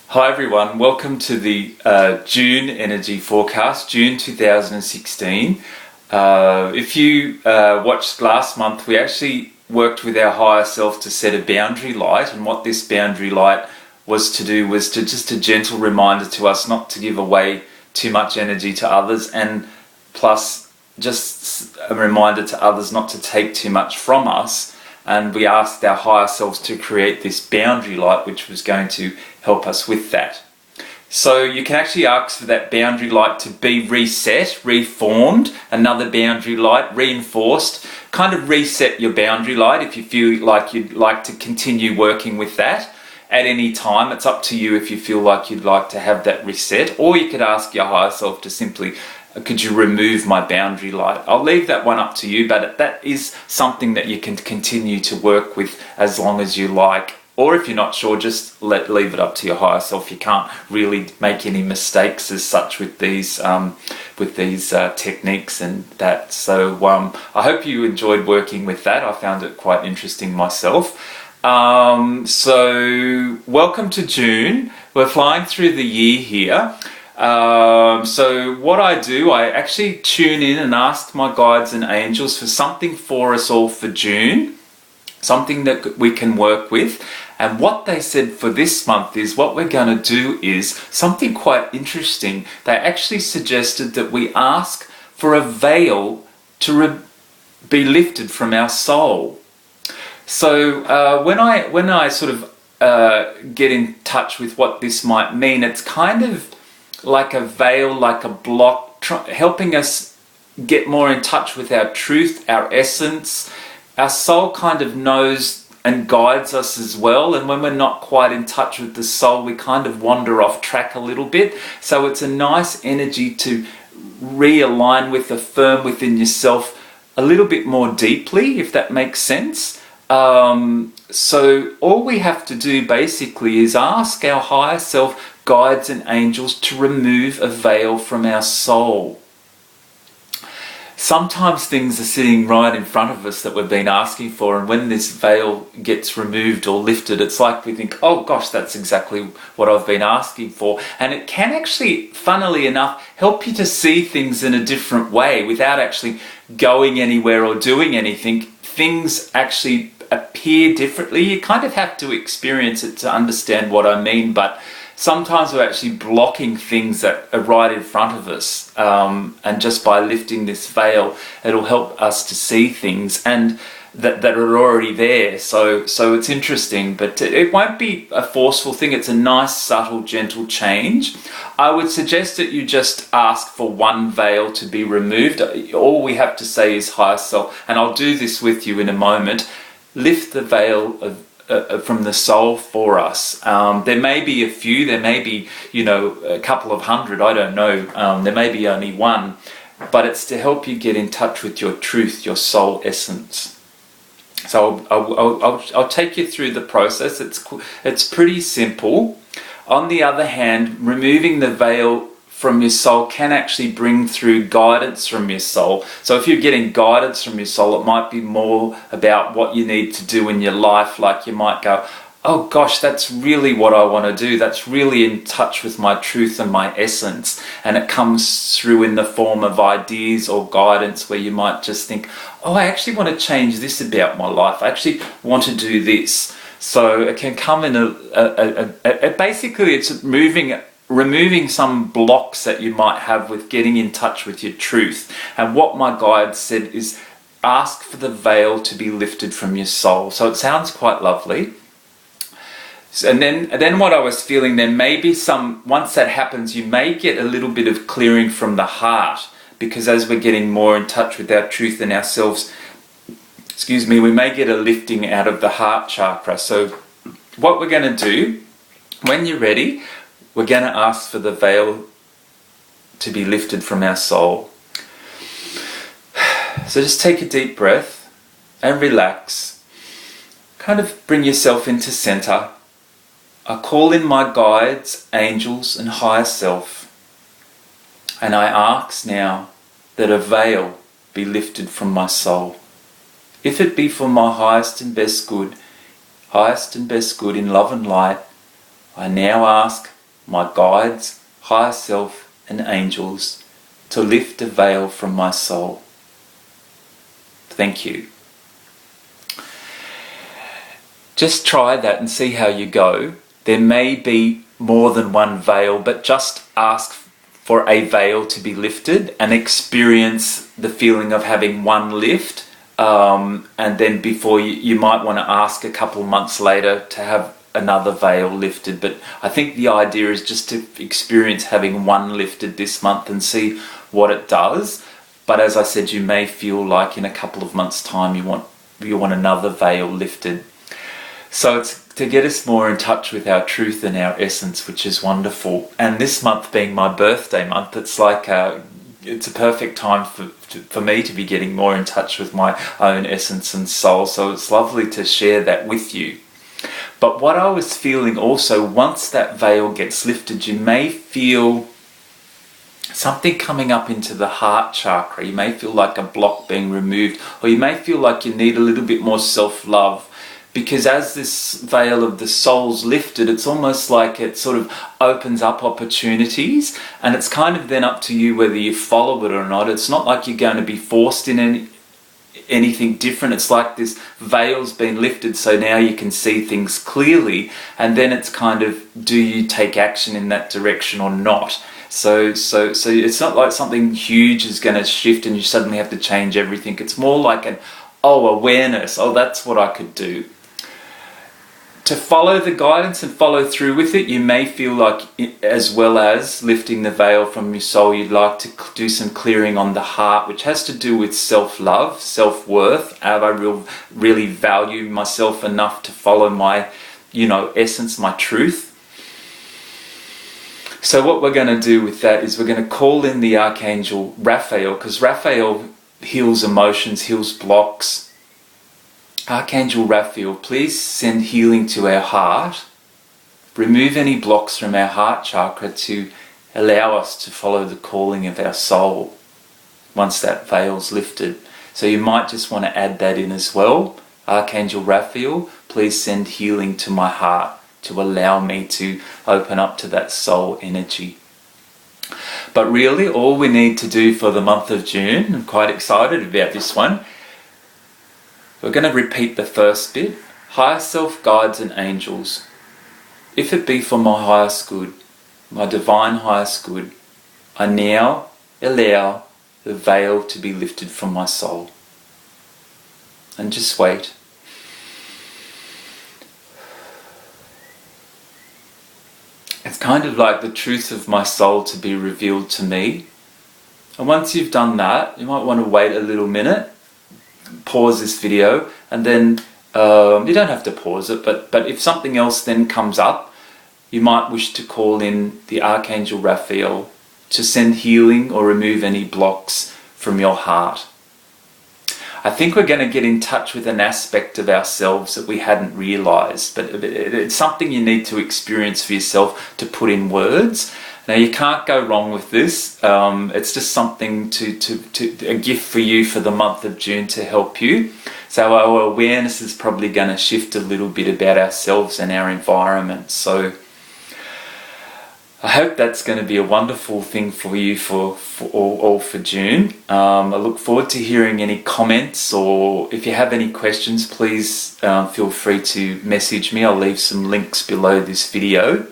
Hi everyone, welcome to the June energy forecast, June 2016. If you watched last month, we actually worked with our higher self to set a boundary light, and what this boundary light was to do was to just a gentle reminder to us not to give away too much energy to others, and plus just a reminder to others not to take too much from us. And we asked our higher selves to create this boundary light which was going to help us with that. So you can actually ask for that boundary light to be reset, reformed, another boundary light, reinforced. Kind of reset your boundary light if you feel like you'd like to continue working with that at any time. It's up to you if you feel like you'd like to have that reset, or you could ask your higher self to simply, could you remove my boundary light? I'll leave that one up to you, but that is something that you can continue to work with as long as you like. Or if you're not sure, just leave it up to your higher self. You can't really make any mistakes as such with these techniques and that. So I hope you enjoyed working with that. I found it quite interesting myself. So welcome to June. We're flying through the year here. So what I do, I actually tune in and ask my guides and angels for something for us all for June, something that we can work with. And what they said for this month is what we're going to do is something quite interesting. They actually suggested that we ask for a veil to be lifted from our soul. So when I sort of get in touch with what this might mean, it's kind of like a veil, like a block, helping us get more in touch with our truth, our essence. Our soul kind of knows and guides us as well, and when we're not quite in touch with the soul, we kind of wander off track a little bit. So it's a nice energy to realign with, affirm within yourself a little bit more deeply, if that makes sense. So all we have to do basically is ask our higher self, guides and angels, to remove a veil from our soul. Sometimes things are sitting right in front of us that we've been asking for, and when this veil gets removed or lifted, it's like we think, oh gosh, that's exactly what I've been asking for. And it can actually, funnily enough, help you to see things in a different way without actually going anywhere or doing anything. Things actually appear differently. You kind of have to experience it to understand what I mean, but sometimes we're actually blocking things that are right in front of us, and just by lifting this veil, it'll help us to see things and that are already there. So it's interesting, but it won't be a forceful thing. It's a nice, subtle, gentle change. I would suggest that you just ask for one veil to be removed. All we have to say is higher self, and I'll do this with you in a moment. Lift the veil from the soul for us. There may be a few, there may be, a couple of hundred, I don't know. There may be only one, but it's to help you get in touch with your truth, your soul essence. So I'll take you through the process. It's pretty simple. On the other hand, removing the veil from your soul can actually bring through guidance from your soul. So if you're getting guidance from your soul, it might be more about what you need to do in your life. Like you might go, oh gosh, that's really what I want to do. That's really in touch with my truth and my essence. And it comes through in the form of ideas or guidance where you might just think, oh, I actually want to change this about my life. I actually want to do this. So it can come in basically it's removing some blocks that you might have with getting in touch with your truth. And what my guide said is ask for the veil to be lifted from your soul. So it sounds quite lovely. And then what I was feeling, there may be once that happens, you may get a little bit of clearing from the heart, because as we're getting more in touch with our truth and ourselves, we may get a lifting out of the heart chakra. So what we're going to do, when you're ready, we're going to ask for the veil to be lifted from our soul. So just take a deep breath and relax. Kind of bring yourself into center. I call in my guides, angels and higher self. And I ask now that a veil be lifted from my soul. If it be for my highest and best good in love and light, I now ask my guides, higher self and angels to lift a veil from my soul. Thank you. Just try that and see how you go. There may be more than one veil, but just ask for a veil to be lifted and experience the feeling of having one lift. And then before you might want to ask a couple months later to have another veil lifted. But I think the idea is just to experience having one lifted this month and see what it does. But as I said, you may feel like in a couple of months' time you want another veil lifted. So it's to get us more in touch with our truth and our essence, which is wonderful. And this month being my birthday month, it's like it's a perfect time for me to be getting more in touch with my own essence and soul. So it's lovely to share that with you. But what I was feeling also, once that veil gets lifted, you may feel something coming up into the heart chakra. You may feel like a block being removed, or you may feel like you need a little bit more self-love. Because as this veil of the soul's lifted, it's almost like it sort of opens up opportunities, and it's kind of then up to you whether you follow it or not. It's not like you're going to be forced in anything different. It's like this veil's been lifted, so now you can see things clearly, and then it's kind of, do you take action in that direction or not? So it's not like something huge is going to shift and you suddenly have to change everything. It's more like an awareness. That's what I could do. To follow the guidance and follow through with it, you may feel like, as well as lifting the veil from your soul, you'd like to do some clearing on the heart, which has to do with self-love, self-worth. Have I really value myself enough to follow my, essence, my truth? So what we're going to do with that is we're going to call in the Archangel Raphael, because Raphael heals emotions, heals blocks. Archangel Raphael, please send healing to our heart. Remove any blocks from our heart chakra to allow us to follow the calling of our soul once that veil's lifted. So you might just want to add that in as well. Archangel Raphael, please send healing to my heart to allow me to open up to that soul energy. But really, all we need to do for the month of June, I'm quite excited about this one, we're going to repeat the first bit. Higher self, guides and angels, if it be for my highest good, my divine highest good, I now allow the veil to be lifted from my soul. And just wait. It's kind of like the truth of my soul to be revealed to me. And once you've done that, you might want to wait a little minute, pause this video, and then you don't have to pause it, but if something else then comes up, you might wish to call in the Archangel Raphael to send healing or remove any blocks from your heart. I think we're going to get in touch with an aspect of ourselves that we hadn't realized, but it's something you need to experience for yourself to put in words. Now, you can't go wrong with this. It's just something a gift for you for the month of June to help you. So our awareness is probably going to shift a little bit about ourselves and our environment. So I hope that's going to be a wonderful thing for you for June. I look forward to hearing any comments, or if you have any questions, please feel free to message me. I'll leave some links below this video.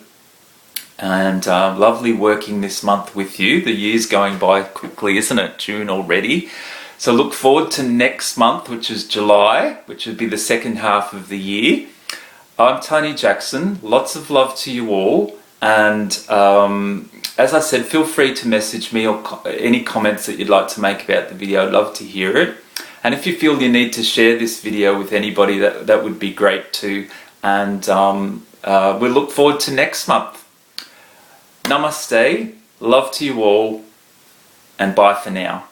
And lovely working this month with you. The year's going by quickly, isn't it? June already. So look forward to next month, which is July, which would be the second half of the year. I'm Tony Jackson. Lots of love to you all. And as I said, feel free to message me or any comments that you'd like to make about the video. I'd love to hear it. And if you feel you need to share this video with anybody, that would be great too. And we'll look forward to next month. Namaste, love to you all, and bye for now.